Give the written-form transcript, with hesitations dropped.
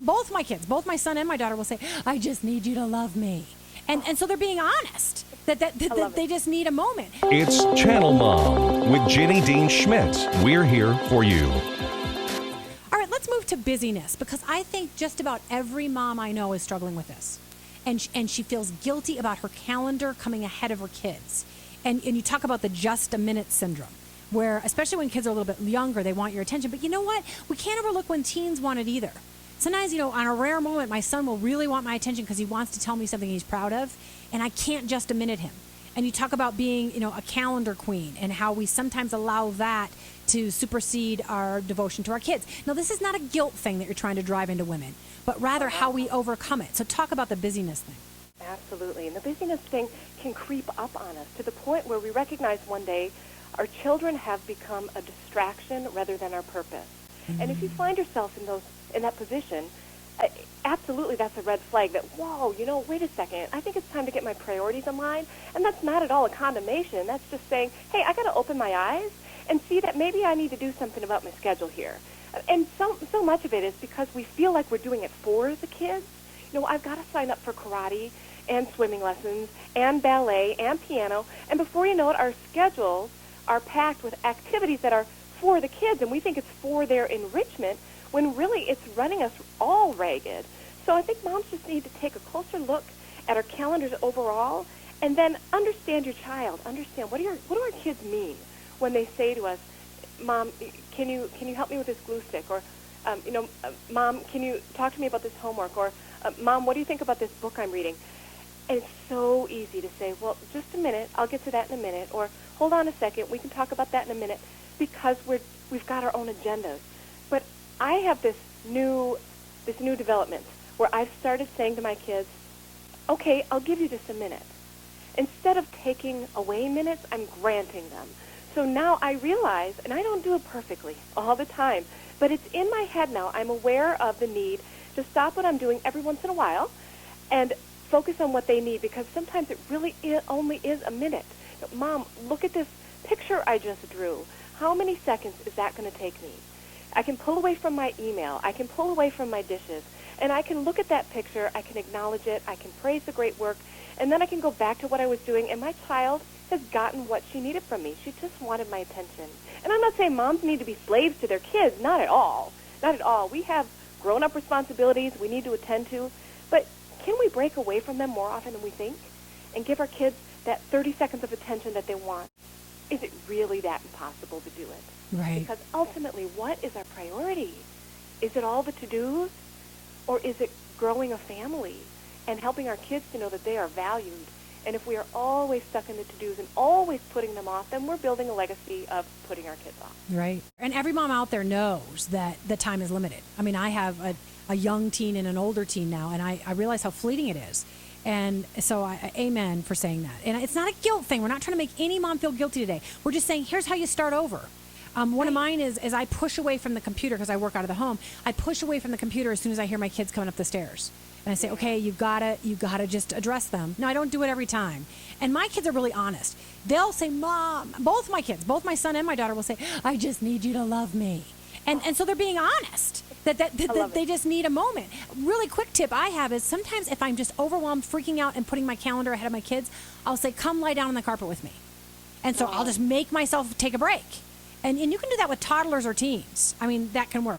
both my kids, both my son and my daughter will say, I just need you to love me. And so they're being honest that they just need a moment. It's Channel Mom with Jenny Dean Schmidt. We're here for you. All right, let's move to busyness, because I think just about every mom I know is struggling with this. And she feels guilty about her calendar coming ahead of her kids. And you talk about the just a minute syndrome, where especially when kids are a little bit younger, they want your attention. But you know what? We can't overlook when teens want it either. Sometimes, on a rare moment, my son will really want my attention because he wants to tell me something he's proud of, and I can't just a minute him. And you talk about being, a calendar queen, and how we sometimes allow that to supersede our devotion to our kids. Now, this is not a guilt thing that you're trying to drive into women, but rather how we overcome it. So talk about the busyness thing. Absolutely. And the busyness thing can creep up on us to the point where we recognize one day our children have become a distraction rather than our purpose. Mm-hmm. And if you find yourself in that position, absolutely that's a red flag that, whoa, wait a second, I think it's time to get my priorities in line. And that's not at all a condemnation. That's just saying, hey, I got to open my eyes and see that maybe I need to do something about my schedule here. And so much of it is because we feel like we're doing it for the kids. I've got to sign up for karate and swimming lessons and ballet and piano. And before you know it, our schedules are packed with activities that are for the kids, and we think it's for their enrichment, when really it's running us all ragged. So I think moms just need to take a closer look at our calendars overall, and then understand your child. Understand what do our kids mean when they say to us, Mom, can you help me with this glue stick? Or, Mom, can you talk to me about this homework? Or, Mom, what do you think about this book I'm reading? And it's so easy to say, well, just a minute, I'll get to that in a minute. Or, hold on a second, we can talk about that in a minute, because we've got our own agendas. But I have this new development where I've started saying to my kids, okay, I'll give you just a minute. Instead of taking away minutes, I'm granting them. So now I realize, and I don't do it perfectly all the time, but it's in my head now. I'm aware of the need to stop what I'm doing every once in a while and focus on what they need, because sometimes it really only is a minute. Mom, look at this picture I just drew. How many seconds is that going to take me? I can pull away from my email. I can pull away from my dishes. And I can look at that picture. I can acknowledge it. I can praise the great work. And then I can go back to what I was doing. And my child has gotten what she needed from me. She just wanted my attention. And I'm not saying moms need to be slaves to their kids. Not at all. Not at all. We have grown-up responsibilities we need to attend to. But can we break away from them more often than we think and give our kids that 30 seconds of attention that they want? Is it really that impossible to do it? Right. Because ultimately, what is our priority? Is it all the to-dos? Or is it growing a family and helping our kids to know that they are valued? And if we are always stuck in the to-dos and always putting them off, then we're building a legacy of putting our kids off. Right. And every mom out there knows that the time is limited. I mean, I have a young teen and an older teen now, and I realize how fleeting it is. And so I amen for saying that. And it's not a guilt thing. We're not trying to make any mom feel guilty today. We're just saying, here's how you start over. One of mine is I push away from the computer because I work out of the home. I push away from the computer as soon as I hear my kids coming up the stairs. And I say, okay, you gotta just address them. No, I don't do it every time. And my kids are really honest. They'll say, Mom, both my kids, both my son and my daughter will say, I just need you to love me. And so they're being honest that they just need a moment. Really quick tip I have is sometimes if I'm just overwhelmed, freaking out, and putting my calendar ahead of my kids, I'll say, come lie down on the carpet with me. And so I'll just make myself take a break. And you can do that with toddlers or teens. I mean, that can work.